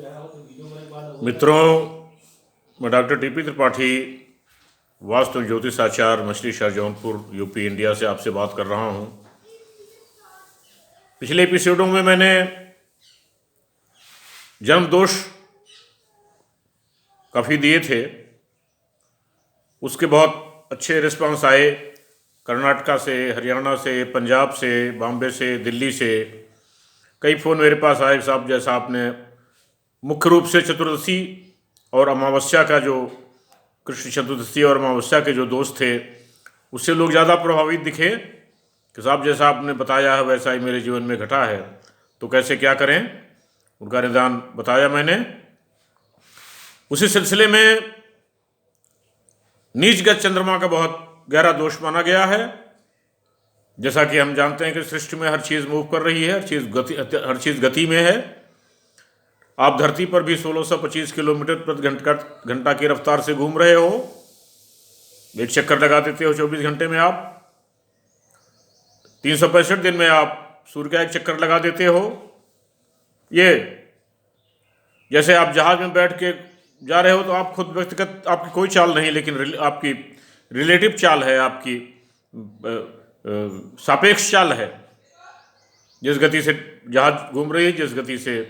मित्रों, मैं doctor TP Tripathi, vastu ज्योतिष आचार्य, मछली शहर जौनपुर, यूपी, इंडिया से आपसे बात कर रहा हूं। पिछले एपिसोडों में मैंने जन्म दोष काफ़ी दिए थे, उसके बहुत अच्छे रिस्पांस आए। कर्नाटका से, हरियाणा से, पंजाब से, बॉम्बे से, दिल्ली से कई फ़ोन मेरे पास आए। साहब, जैसा आपने मुख्य रूप से चतुर्दशी और अमावस्या का जो कृष्ण चतुर्दशी और अमावस्या के जो दोष थे, उससे लोग ज़्यादा प्रभावित दिखे कि साहब जैसा आपने बताया है वैसा ही मेरे जीवन में घटा है, तो कैसे क्या करें, उनका निदान बताया मैंने। उसी सिलसिले में नीचगत चंद्रमा का बहुत गहरा दोष माना गया है। जैसा कि हम जानते हैं कि सृष्टि में हर चीज़ मूव कर रही है, हर चीज़ गति में है। आप धरती पर भी 1625 किलोमीटर प्रति घंटा की रफ्तार से घूम रहे हो। एक चक्कर लगा देते हो 24 घंटे में। आप 365 दिन में आप सूर्य का एक चक्कर लगा देते हो। ये जैसे आप जहाज में बैठ के जा रहे हो तो आप खुद व्यक्तिगत आपकी कोई चाल नहीं, लेकिन आपकी रिलेटिव चाल है, आपकी सापेक्ष चाल है। जिस गति से जहाज घूम रही है, जिस गति से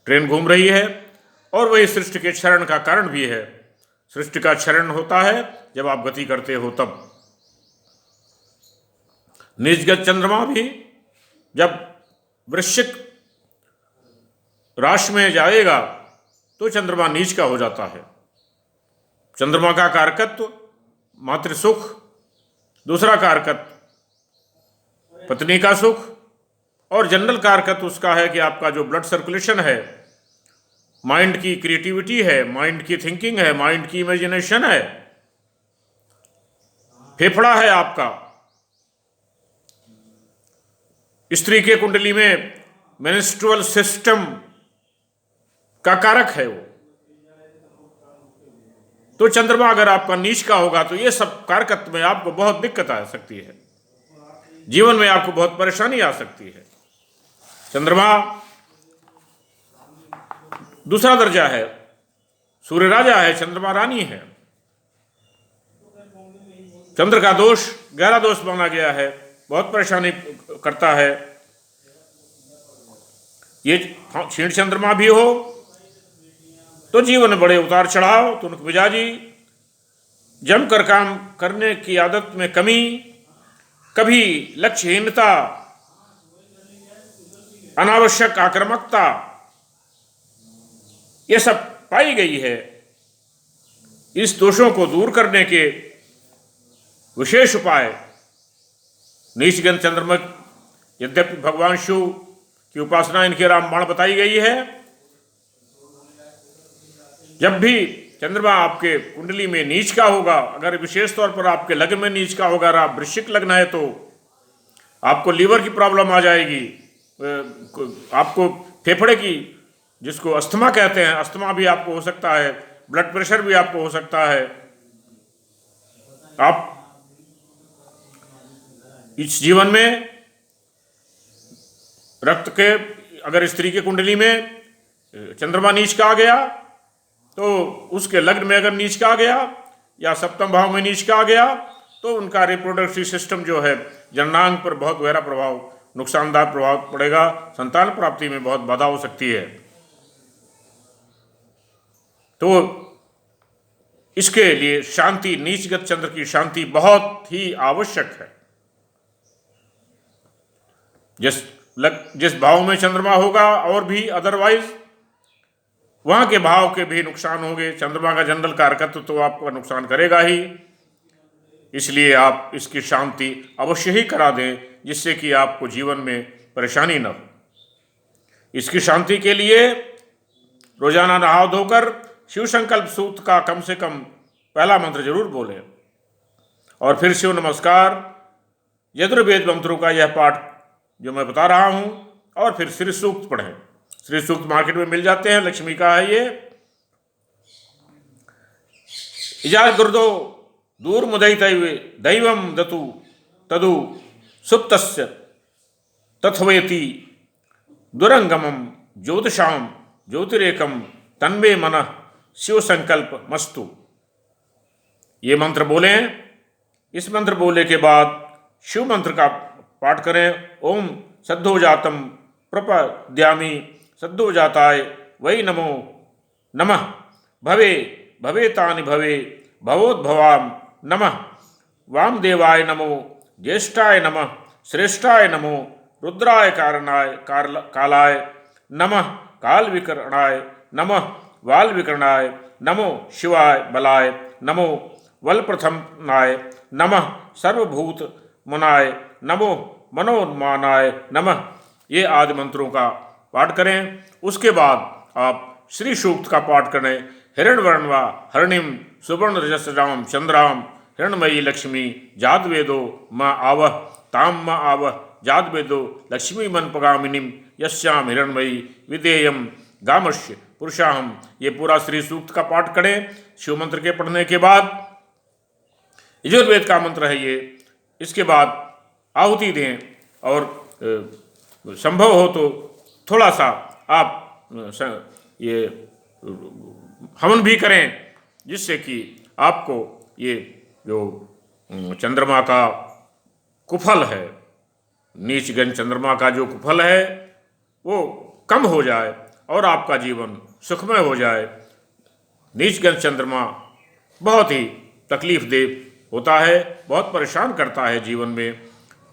ट्रेन घूम रही है, और वही सृष्टि के क्षरण का कारण भी है। सृष्टि का क्षरण होता है जब आप गति करते हो तब। नीचगत चंद्रमा भी जब वृश्चिक राशि में जाएगा तो चंद्रमा नीच का हो जाता है। चंद्रमा का कारकत्व मातृ सुख, दूसरा कारकत्व पत्नी का सुख, और जनरल कारकत्व उसका है कि आपका जो ब्लड सर्कुलेशन है, माइंड की क्रिएटिविटी है, माइंड की थिंकिंग है, माइंड की इमेजिनेशन है, फेफड़ा है आपका। स्त्री के कुंडली में मेंस्ट्रुअल सिस्टम का कारक है वो। तो चंद्रमा अगर आपका नीच का होगा तो ये सब कारकत्व में आपको बहुत दिक्कत आ सकती है, जीवन में आपको बहुत परेशानी आ सकती है। चंद्रमा दूसरा दर्जा है, सूर्य राजा है, चंद्रमा रानी है। चंद्र का दोष गहरा दोष माना गया है, बहुत परेशानी करता है। ये क्षीण चंद्रमा भी हो तो जीवन में बड़े उतार चढ़ाव, तुनक मिजाजी, जमकर काम करने की आदत में कमी, कभी लक्ष्यहीनता, अनावश्यक आक्रामकता, ये सब पाई गई है। इस दोषों को दूर करने के विशेष उपाय नीचगत चंद्रमा, यद्यपि भगवान शिव की उपासना इनके रामबाण बताई गई है। जब भी चंद्रमा आपके कुंडली में नीच का होगा, अगर विशेष तौर पर आपके लग्न में नीच का होगा, अगर आप वृश्चिक लग्न है तो आपको लीवर की प्रॉब्लम आ जाएगी, आपको फेफड़े की, जिसको अस्थमा कहते हैं, अस्थमा भी आपको हो सकता है, ब्लड प्रेशर भी आपको हो सकता है। आप इस जीवन में रक्त के, अगर स्त्री के कुंडली में चंद्रमा नीच का आ गया तो उसके लग्न में अगर नीच का आ गया या सप्तम भाव में नीच का आ गया तो उनका रिप्रोडक्टिव सिस्टम जो है, जननांग पर बहुत गहरा प्रभाव, नुकसानदायक प्रभाव पड़ेगा। संतान प्राप्ति में बहुत बाधा हो सकती है। तो इसके लिए शांति, नीचगत चंद्र की शांति बहुत ही आवश्यक है। जिस भाव में चंद्रमा होगा और भी अदरवाइज वहां के भाव के भी नुकसान होंगे। चंद्रमा का जनरल कारकत्व तो आपका नुकसान करेगा ही, इसलिए आप इसकी शांति अवश्य ही करा दें, जिससे कि आपको जीवन में परेशानी न हो। इसकी शांति के लिए रोजाना नहा धोकर शिव संकल्प सूक्त का कम से कम पहला मंत्र जरूर बोलें, और फिर शिव नमस्कार, यजुर्वेद मंत्रों का यह पाठ जो मैं बता रहा हूं, और फिर श्री सूक्त पढ़ें। श्री सूक्त मार्केट में मिल जाते हैं, लक्ष्मी का है ये। इजाज गुरुदो दूर मुदयित दैवम दतु तदु सुप्तस्य तथवेति दुरंगमम ज्योतिषाम ज्योतिरेकम तन्मे मनः शिव संकल्प मस्तु। ये मंत्र बोलें। इस मंत्र बोलने के बाद शिव मंत्र का पाठ करें। ओम सद्धोजातम प्रपद्यामि सद्धोजाताय वै नमो नमः। भवे भवेतानि भवे भवोद्भवाम नमः। वामदेवाय नमो ज्येष्ठाय नमः श्रेष्ठाय नमो रुद्राय कारणाय कालाय नमः। काल विकरणाय नमः वाल विकरणाय नमो शिवाय बलाय नमो वल प्रथमनाय नमः। सर्वभूत मनाय नमो मनोन्मानाय नमः। ये आदि मंत्रों का पाठ करें। उसके बाद आप श्री सूक्त का पाठ करें। हिरण्यवर्णवा हरणिम सुवर्ण रजसराम चंद्राम हिरण्मयी लक्ष्मी जातवेदो माँ आवह ताम माँ आवह जातवेदो लक्ष्मी मनपगामिनीम यश्याम हिरण्मयी विदेयम गामश्य पुरुषाहम। ये पूरा श्री सूक्त का पाठ करें। शिव मंत्र के पढ़ने के बाद यजुर्वेद का मंत्र है ये। इसके बाद आहुति दें और संभव हो तो थोड़ा सा आप ये हवन भी करें, जिससे कि आपको ये जो चंद्रमा का कुफल है, नीचगन चंद्रमा का जो कुफल है वो कम हो जाए और आपका जीवन सुखमय हो जाए। नीचगन चंद्रमा बहुत ही तकलीफ दे होता है, बहुत परेशान करता है जीवन में।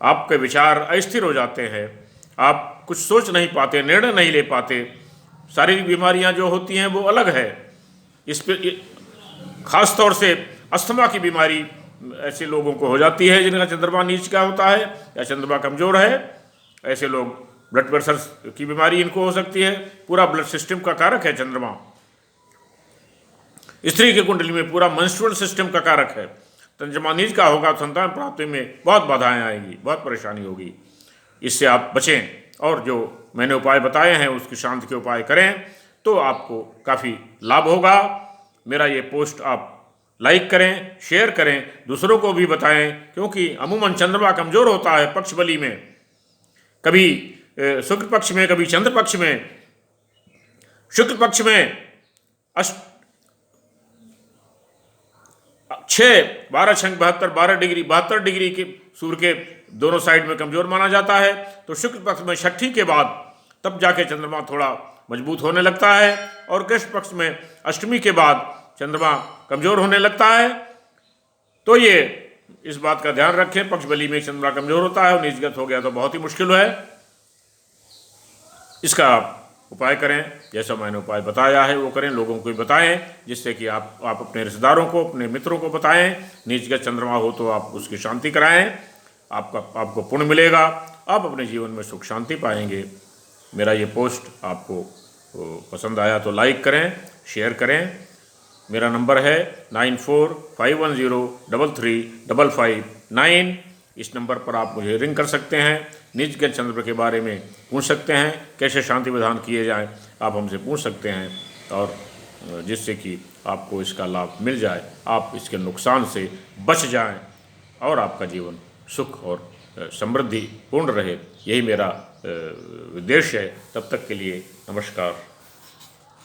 आपके विचार अस्थिर हो जाते हैं, आप कुछ सोच नहीं पाते, निर्णय नहीं ले पाते। शारीरिक बीमारियां जो होती हैं वो अलग है। इस पे खास तौर से अस्थमा की बीमारी ऐसे लोगों को हो जाती है जिनका चंद्रमा नीच का होता है या चंद्रमा कमजोर है। ऐसे लोग ब्लड प्रेशर की बीमारी इनको हो सकती है। पूरा ब्लड सिस्टम का कारक है चंद्रमा। स्त्री की कुंडली में पूरा मेंस्ट्रुअल सिस्टम का कारक है। चंद्रमा नीच का होगा तो संतान प्राप्ति में बहुत बाधाएं आएंगी, बहुत परेशानी होगी। इससे आप बचें और जो मैंने उपाय बताए हैं उसकी शांति के उपाय करें तो आपको काफ़ी लाभ होगा। मेरा ये पोस्ट आप लाइक करें, शेयर करें, दूसरों को भी बताएं, क्योंकि अमूमन चंद्रमा कमजोर होता है पक्ष बली में, कभी शुक्ल पक्ष में, कभी चंद्र पक्ष में। शुक्ल पक्ष में 12 डिग्री के सूर्य के दोनों साइड में कमजोर माना जाता है। तो शुक्ल पक्ष में 6 के बाद तब जाके चंद्रमा थोड़ा मजबूत होने लगता है, और कृष्ण पक्ष में 8 के बाद चंद्रमा कमजोर होने लगता है। तो ये इस बात का ध्यान रखें, पक्ष बली में चंद्रमा कमजोर होता है और नीचगत हो गया तो बहुत ही मुश्किल है। इसका उपाय करें, जैसा मैंने उपाय बताया है वो करें, लोगों को भी बताएं, जिससे कि आप अपने रिश्तेदारों को, अपने मित्रों को बताएं। नीचगत चंद्रमा हो तो आप उसकी शांति कराएं, आपको पुण्य मिलेगा, आप अपने जीवन में सुख शांति पाएंगे। मेरा ये पोस्ट आपको पसंद आया तो लाइक करें, शेयर करें। मेरा नंबर है 9451033559। इस नंबर पर आप मुझे रिंग कर सकते हैं। नीचगत चंद्र के बारे में पूछ सकते हैं, कैसे शांति विधान किए जाएं, आप हमसे पूछ सकते हैं, और जिससे कि आपको इसका लाभ मिल जाए, आप इसके नुकसान से बच जाएं और आपका जीवन सुख और समृद्धि पूर्ण रहे। यही मेरा उद्देश्य है। तब तक के लिए नमस्कार।